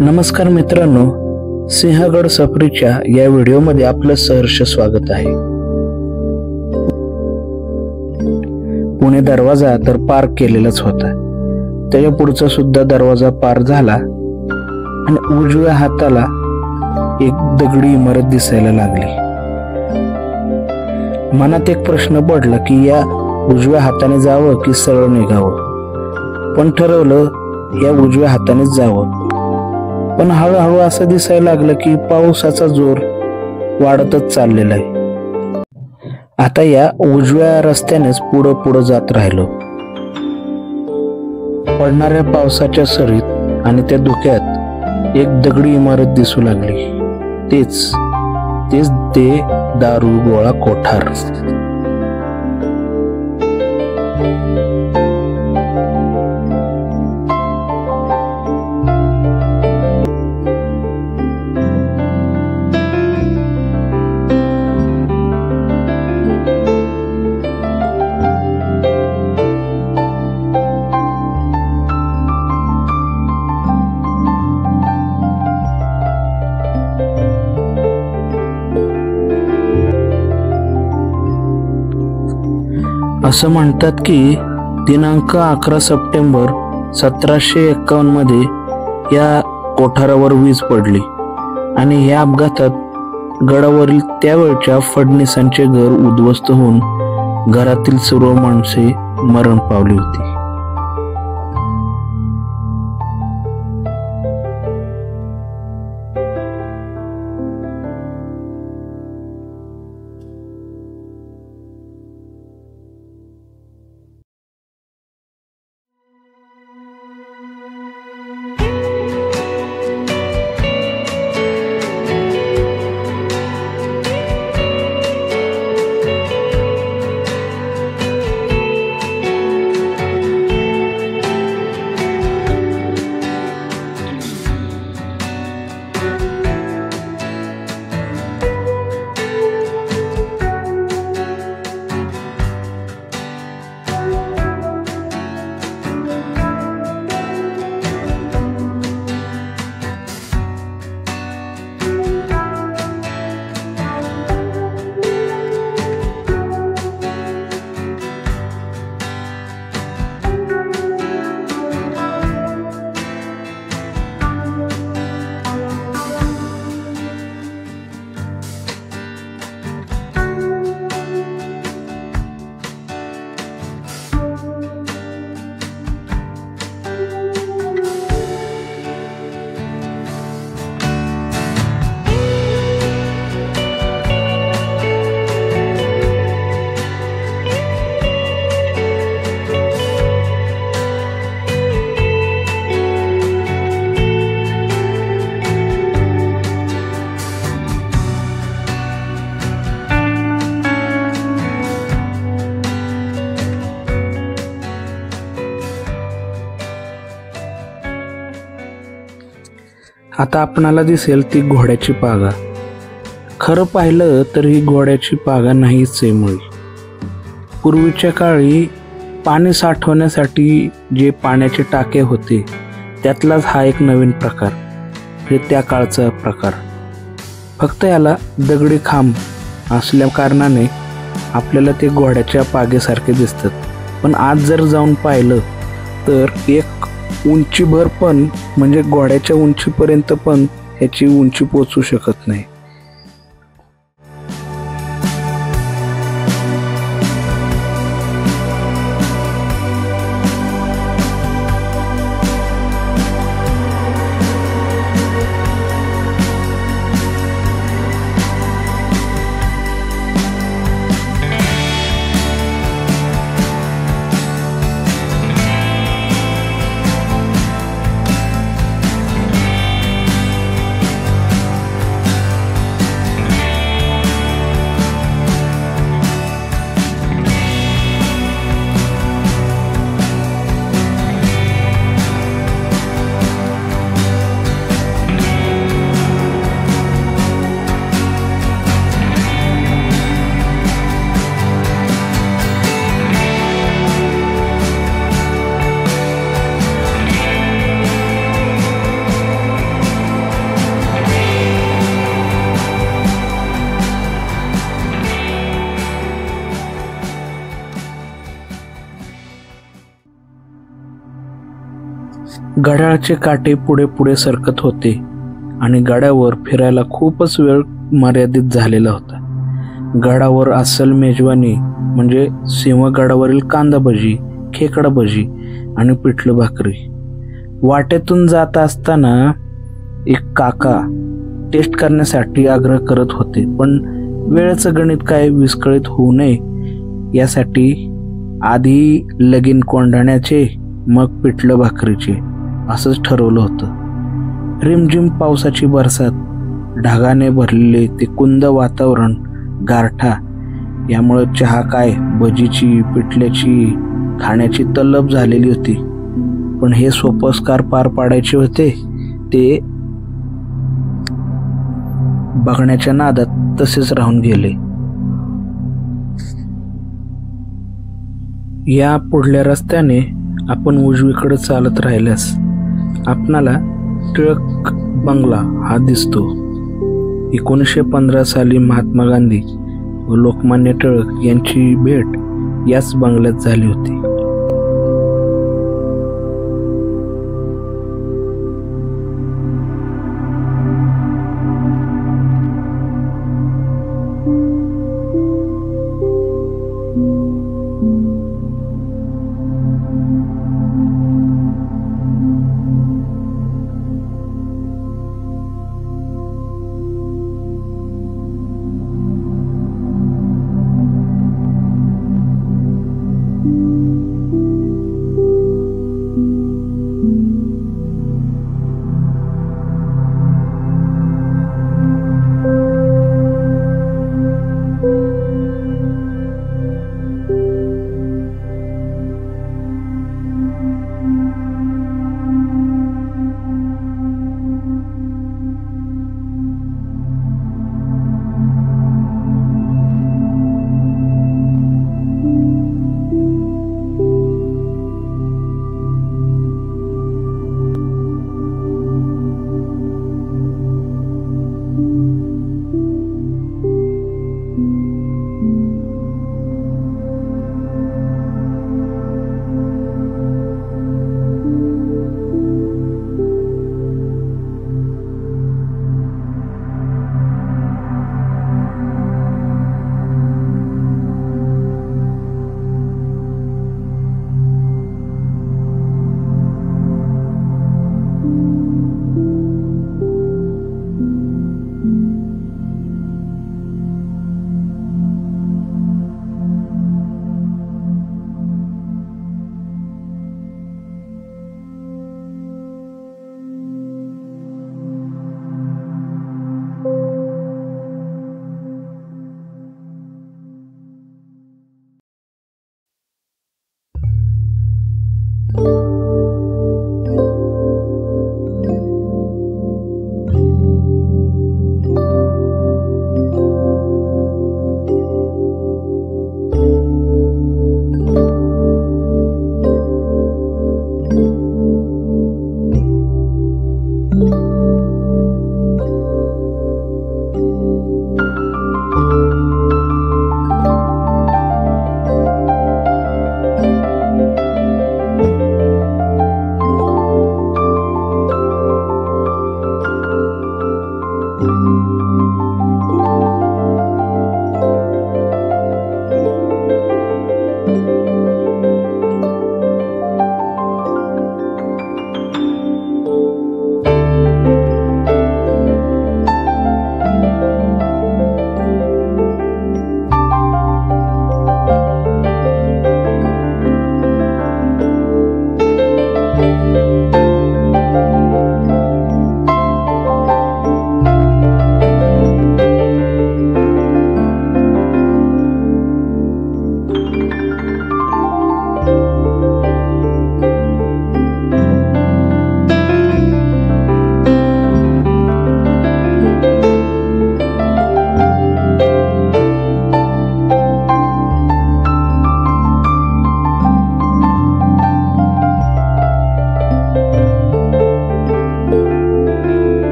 नमस्कार मित्रांनो, सिंहगड सफरीच्या या व्हिडिओमध्ये आपलं सहर्ष स्वागत आहे। पुणे दरवाजा तर पार केलेलाच होता, त्याच्या पुढचा सुद्धा दरवाजा पार झाला आणि उजव्या हाताला एक दगडी इमारत दिसायला लागली। मनात एक प्रश्न पडला की या उजव्या हाताने जावं की सरळ निघावं, पण ठरवलं या उजव्या हातानेच जावं। पण हळूहळू असं दिसायला लागलं की पावसाचा जोर वाढतच चाललेला आहे। आता या उजव्या रस्त्यानेच पुढं जात राहिलो। पडणाऱ्या पावसाच्या सरीत आणि त्या धुक्यात एक दगडी इमारत दिसू लागली। तेच ते दारुगोळा कोठार। असं म्हणतात की दिनांक 11 सप्टेंबर 1751 मध्ये या कोठारावर वीज पडली आणि या अपघातात गडावरील त्यावेळच्या फडणीसांचे घर उद्ध्वस्त होऊन घरातील सर्व माणसे मरण पावली होती। आता आपणाला दिसेल ती घोड्याची पागा। खरं पाहिलं तर ही घोड्याची पागा नाहीच आहे मुळी। पूर्वीच्या काळी पाणी साठवण्यासाठी जे पाण्याचे टाके होते त्यातलाच हा एक नवीन प्रकार, हे त्या काळचा प्रकार। फक्त याला दगडी खांब असल्या कारणाने आपल्याला ते घोड्याच्या पागेसारखे दिसतात, पण आज जर जाऊन पाहिलं तर एक उंचीभर पण म्हणजे घोड्याच्या उंचीपर्यंत पण ह्याची उंची पोचू शकत नाही। घड्याळाचे काटे पुढे पुढे सरकत होते आणि गडावर फिरायला खूपच वेळ मर्यादित झालेला होता. गडावर अस्सल मेजवानी म्हणजे सिंहगडावरील कांदा भजी, खेकडा भजी आणि पिठलं भाकरी. वाटेतून जात असताना एक काका टेस्ट करण्यासाठी आग्रह करत होते, पण वेळेचं गणित काय विस्कळीत होऊ नये यासाठी आधी लगीन कोंढाण्याचे मग पिठलं भाकरीचे असंच ठरवलं होतं. रिमझिम पावसाची बरसात, ढगाने भरलेले ते कुंद वातावरण, गारठा यामुळे चहा काय, भजीची, पिठल्याची खाण्याची तलब झालेली होती. पण हे सोपस्कार पार पाडायचे होते ते बघण्याच्या नादात तसेच राहून गेले. या पुढल्या रस्त्याने आपण उजवीकडे चालत राहिल्यास आपणाला टिळक बंगला हा दिसतो. 1915 साली महात्मा गांधी व लोकमान्य टिळक यांची भेट याच बंगल्यात झाली होती.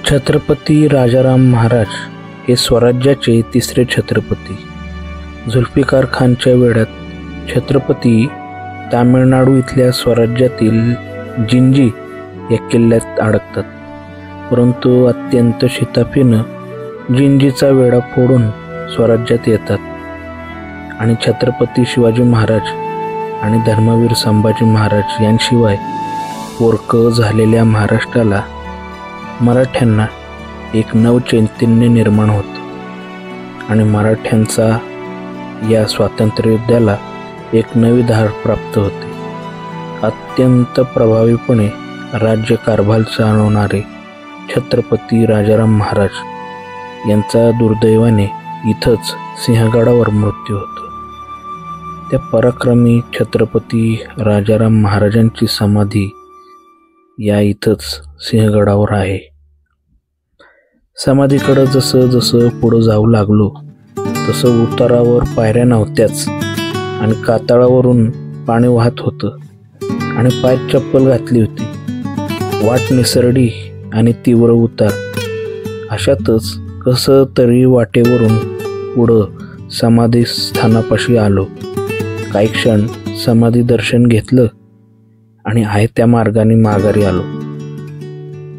छत्रपती राजाराम महाराज हे स्वराज्याचे तिसरे छत्रपती. जुल्फिकार खानच्या वेळात छत्रपती तामिळनाडू इथल्या स्वराज्यातील जिंजी या किल्ल्यात अडकतात, परंतु अत्यंत शिताफीनं जिंजीचा वेढा फोडून स्वराज्यात येतात आणि छत्रपती शिवाजी महाराज आणि धर्मवीर संभाजी महाराज यांशिवाय पोरकं झालेल्या महाराष्ट्राला, मराठ्यांना एक नवचैतन्य निर्माण होतं आणि मराठ्यांचा या स्वातंत्र्ययुद्धाला एक नवी धार प्राप्त होते. अत्यंत प्रभावीपणे राज्यकारभार चालवणारे छत्रपती राजाराम महाराज यांचा दुर्दैवाने इथंच सिंहगडावर मृत्यू होतो. त्या पराक्रमी छत्रपती राजाराम महाराजांची समाधी या इथंच सिंहगडावर आहे. समाधीकडं जसं जसं पुढं जाऊ लागलो तसं उतारावर पायऱ्या नव्हत्याच आणि कातळावरून पाणी वाहत होतं आणि पायात चप्पल घातली होती. वाट निसरडी आणि तीव्र उतार. अशातच कसं तरी वाटेवरून पुढं समाधी स्थानापाशी आलो. काही क्षण समाधी दर्शन घेतलं आणि आहे त्या मार्गाने माघारी आलो.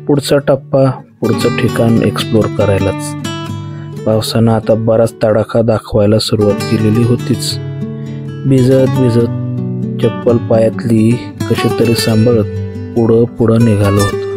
पुढचा टप्पा, पुढचं ठिकाण एक्सप्लोर करायलाच. पावसानं आता बराच तडाखा दाखवायला सुरुवात केलेली होतीच. भिजत भिजत चप्पल पायातली कशी तरी सांभाळत पुढं निघालो होतो.